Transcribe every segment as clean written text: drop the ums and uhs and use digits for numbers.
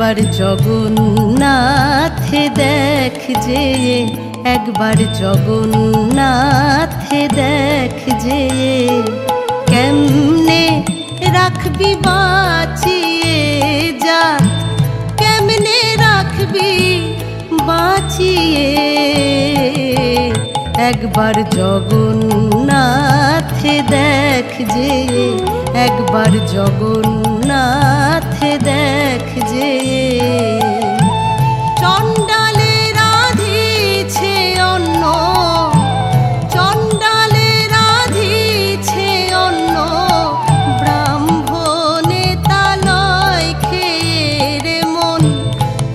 একবার জগন্নাথ দেখ যে, একবার জগন্নাথ দেখ যে, কেমনে রাখবি বাঁচিয়ে যা, কেমনে রাখবি বাঁচিয়ে। একবার জগন্নাথ দেখ যে, একবার জগন্নাথ দেখ যে। চণ্ডালে রাধিছে অন্ন, চণ্ডালে রাধিছে অন্ন, ব্রাহ্মণে তা লয় খেয়ে রে মন,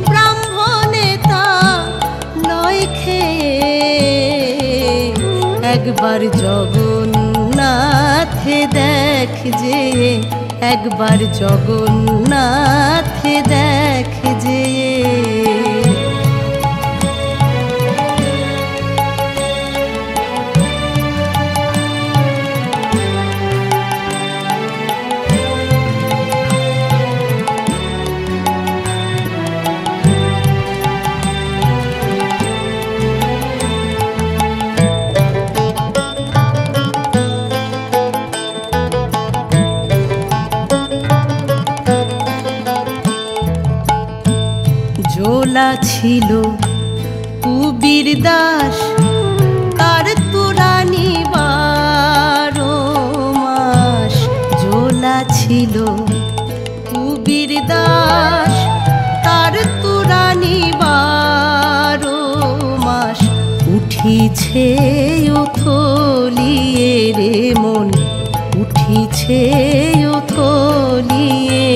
ব্রাহ্মণে তা লয় খেয়ে। একবার জগন্নাথ দেখ যে, একবার জগন্নাথ দেখ যে। ঝোলা ছিল কুবির দাস, তার তুরানি 12 মাস। ঝোলা ছিল কুবির দাস, তার তুরানি 12 মাস। উঠিছে ওথলিয়ে রে মন, উঠিছে ওথলিয়ে।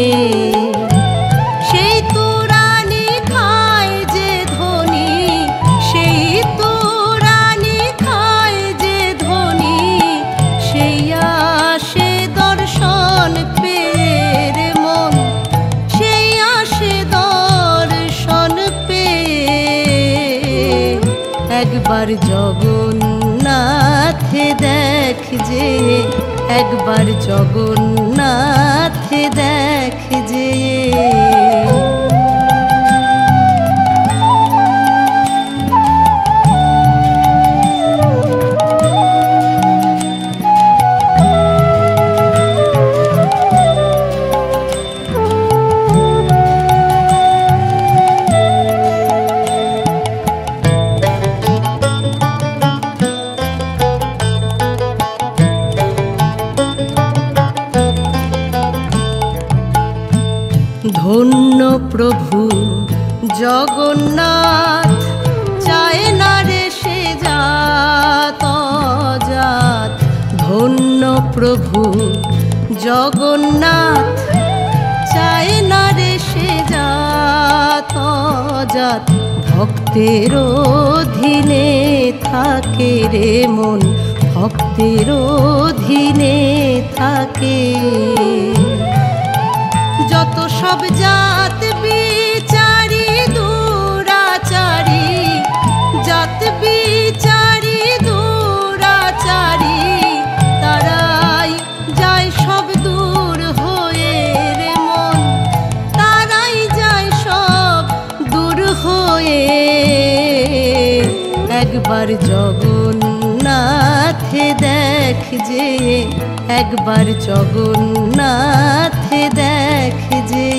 একবার জগন্নাথ দেখ যে, একবার জগন্নাথ দেখ যে। ধন্য প্রভু জগন্নাথ, চায় না রে সে জাত অজাত। ধন্য প্রভু জগন্নাথ, চায় না রে সে জাত অজাত। ভক্তের অধীনে থাকে রে মন, ভক্তের অধীনে থাকে। যত সব জাত বিচারি দুরাচারি, জাত বিচারি দুরাচারি, তারাই যায় সব দূর হয়ে রে মন, তারাই যায় সব দূর হয়ে। একবার জগন্নাথ দেখ যে, একবার জগন্নাথ দেখ যে।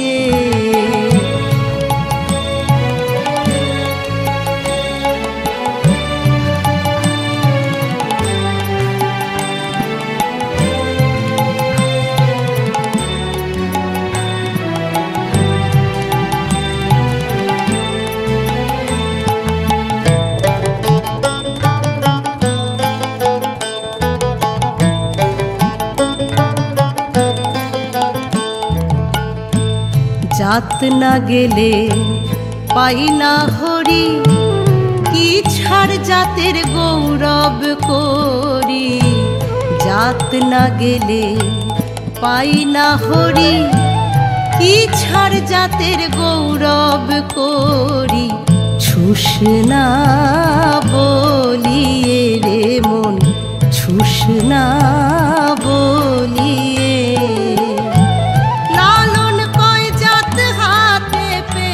জাত না গেলে পাই না হরি, কি ছাড় জাতের গৌরব করি। জাত না গেলে পাই না হরি, কি ছাড় জাতের গৌরব করি। ছুস না বলিয়ে রে মন, ছুস না বলিয়ে। লালন কয় জাত হাতে পে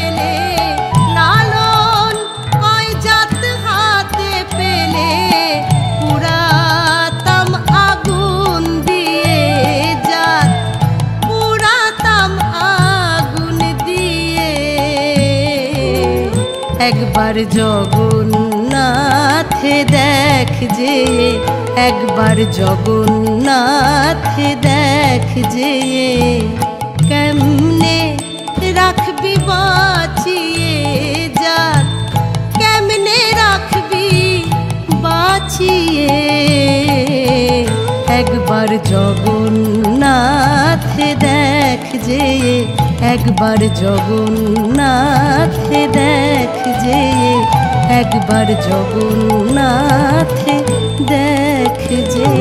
একবার জগন্নাথে দেখ যে, একবার জগন্নাথে দেখ যে, কেমনে রাখবি বাঁচিয়ে জাত, কেমনে রাখবি বাঁচিয়ে। একবার জগন্নাথে দেখ যে, একবার জগন্নাথে দেখ যে, একবার জগন্নাথে দেখ যে।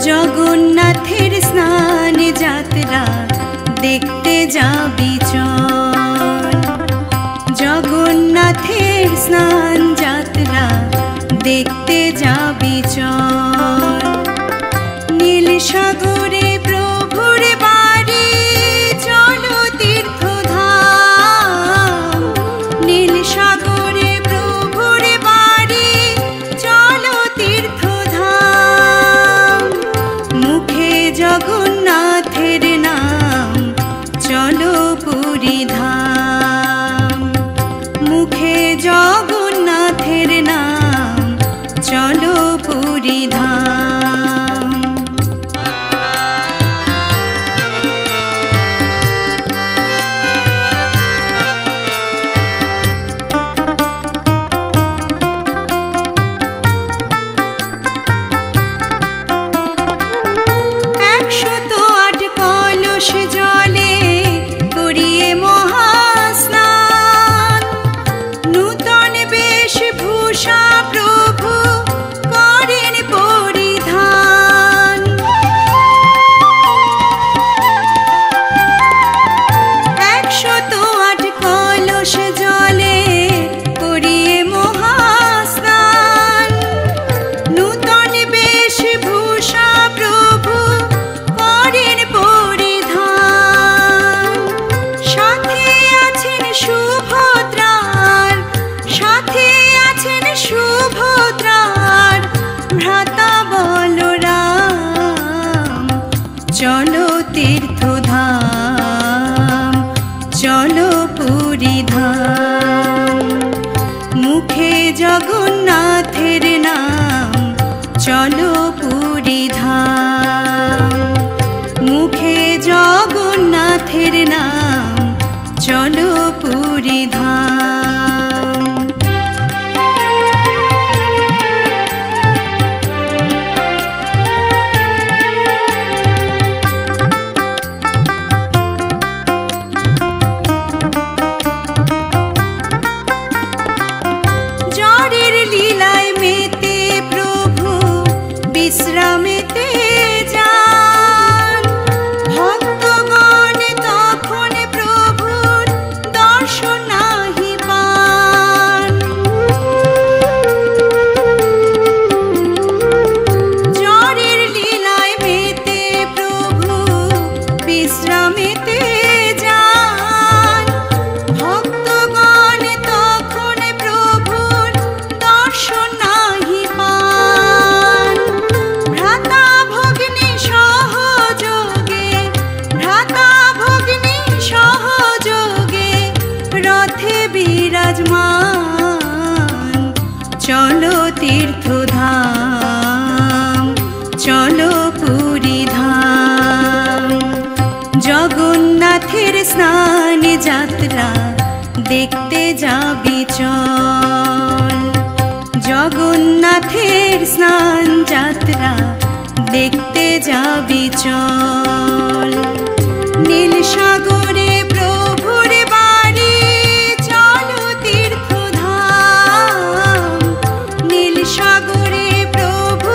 জগন্নাথের স্নান যাত্রা দেখতে যাবি চল, জগন্নাথের স্নান যাত্রা দেখতে যাবি চল। নীল সাগরে প্রভুর বাড়ি চলো তীর্থধাম, নীল সাগরে প্রভুর বাড়ি চলো তীর্থধাম। মুখে জগন্নাথের নাম চলো পুরী ধাম, মুখে জগন্নাথের নাম চলো পুরী ধাম। জলে করিয়ে মহাস্নান, নূতন বেশভূষা প্রভু করেন পরিধান। 108 কলস জলে করিয়ে মহাস্নান, নূতন বেশভূষা প্রভু করেন পরিধান। সাথে আছেন সুভদ্রার, সাথে আছেন সুভদ্রার ভ্রাতা বলরাম। চলো তীর্থধাম, চলো পুরী ধাম। মুখে জগন্নাথের নাম চলো পুরী ধাম, মুখে জগন্নাথের নাম চলো পুরী ধাম। জ্বরের লীলায় মেতে প্রভু বিশ্রামেতে যান, ভক্তগণ তখন প্রভুর দর্শন নাহি পান। জ্বরের লীলায় মেতে প্রভু বিশ্রামেতে যান, ভক্তগণ তখন প্রভুর দর্শন নাহি পান। ভ্রাতা ভগ্নী সহযোগে, ভ্রাতা ভগ্নী সহযোগে রথে বিরাজমান। চলো তীর্থধাম, চলো পুরী ধাম। জগন্নাথের স্নান যাত্রা দেখতে যাবি চল, জগন্নাথের স্নান যাত্রা দেখতে যাবি চল। নীল সাগরে প্রভুর বাড়ি চলো তীর্থধাম, নীল সাগরে প্রভু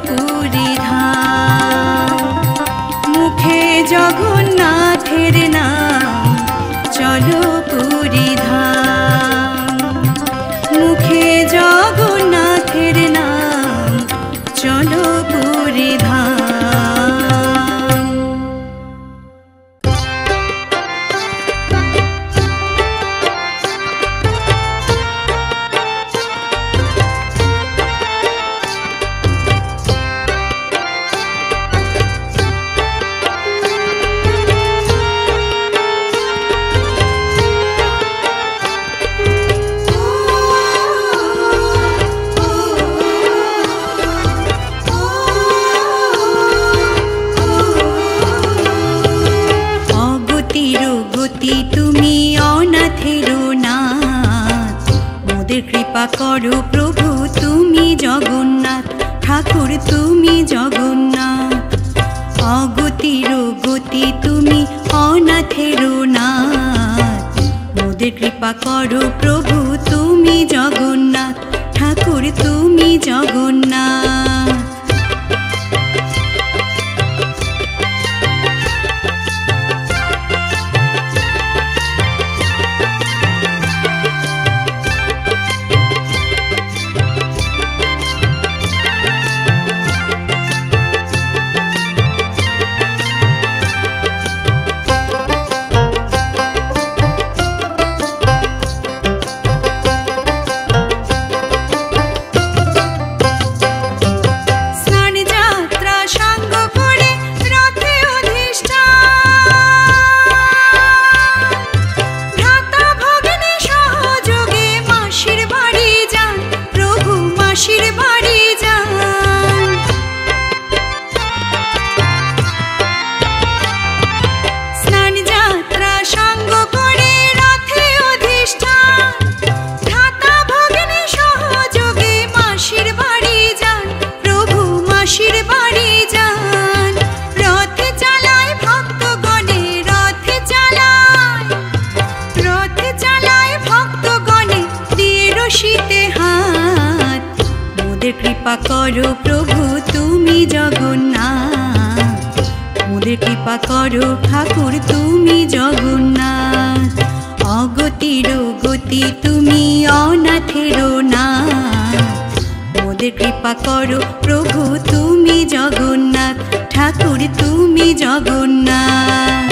পুরী ধাম। মুখে জগন্নাথের নাম, চলো পুরী ধাম। মুখে জগন্নাথের নাম, চলো পুরী ধাম। তুমি অনাথের নাথ, মোদের কৃপা করো প্রভু তুমি জগন্নাথ, ঠাকুর তুমি জগন্নাথ। অগতির গতি তুমি অনাথের নাথ, মোদের কৃপা করো প্রভু তুমি জগন্নাথ, ঠাকুর তুমি জগন্নাথ। কৃপা করো প্রভু তুমি জগন্নাথ, মোদের কৃপা করো ঠাকুর তুমি জগন্নাথ। অগতির গতি তুমি অনাথের নাথ, মোদের কৃপা করো প্রভু তুমি জগন্নাথ, ঠাকুর তুমি জগন্নাথ।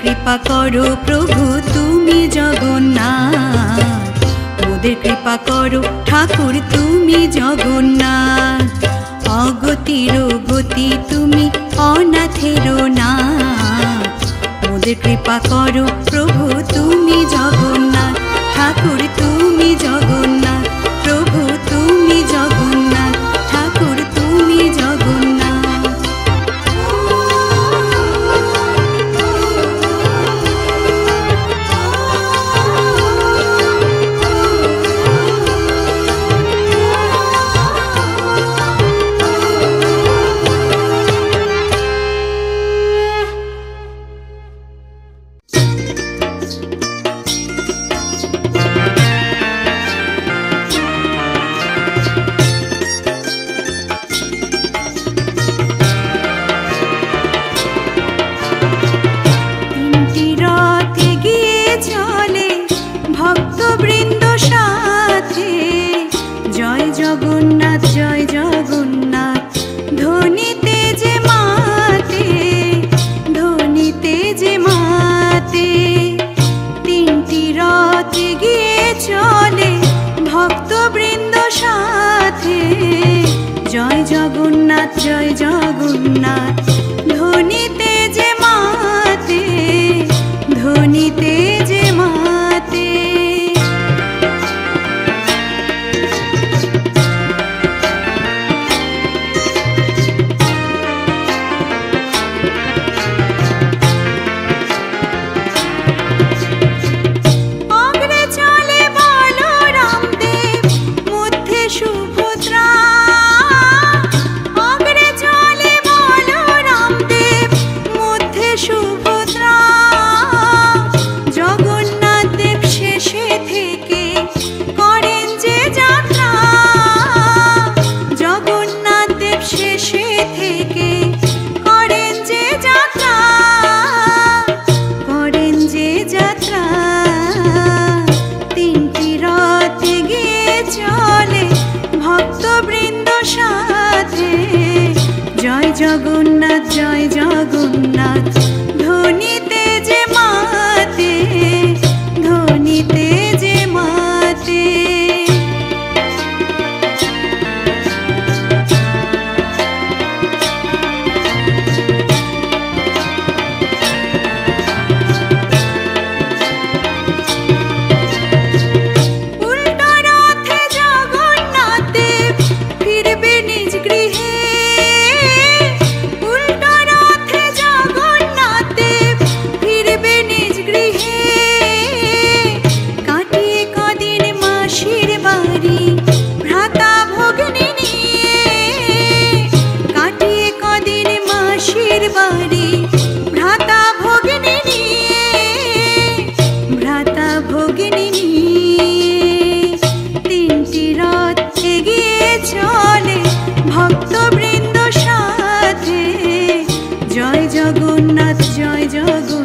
কৃপা করো প্রভু তুমি জগন্নাথ, মোদের কৃপা করো ঠাকুর তুমি জগন্নাথ। অগতির গতি তুমি অনাথের নাথ, মোদের কৃপা করো প্রভু তুমি জগন্নাথ, ঠাকুর তুমি জগন্নাথ, প্রভু তুমি জগন্নাথ, ঠাকুর তুমি জগন্নাথ। জগন্নাথ জয় জগন্নাথ ধ্বনিতে যে মাতে, ধ্বনিতে যে মাতে। উল্টো রথে জগন্নাথ দেব ফিরবে নিজ গৃহে, বাড়ি ভ্রাতা ভগিনী নিয়ে, ভ্রাতা ভগিনী নিয়ে তিনটি রথ এগিয়ে চলে ভক্তবৃন্দ সাথে। জয় জগন্নাথ জয় জগন্নাথ।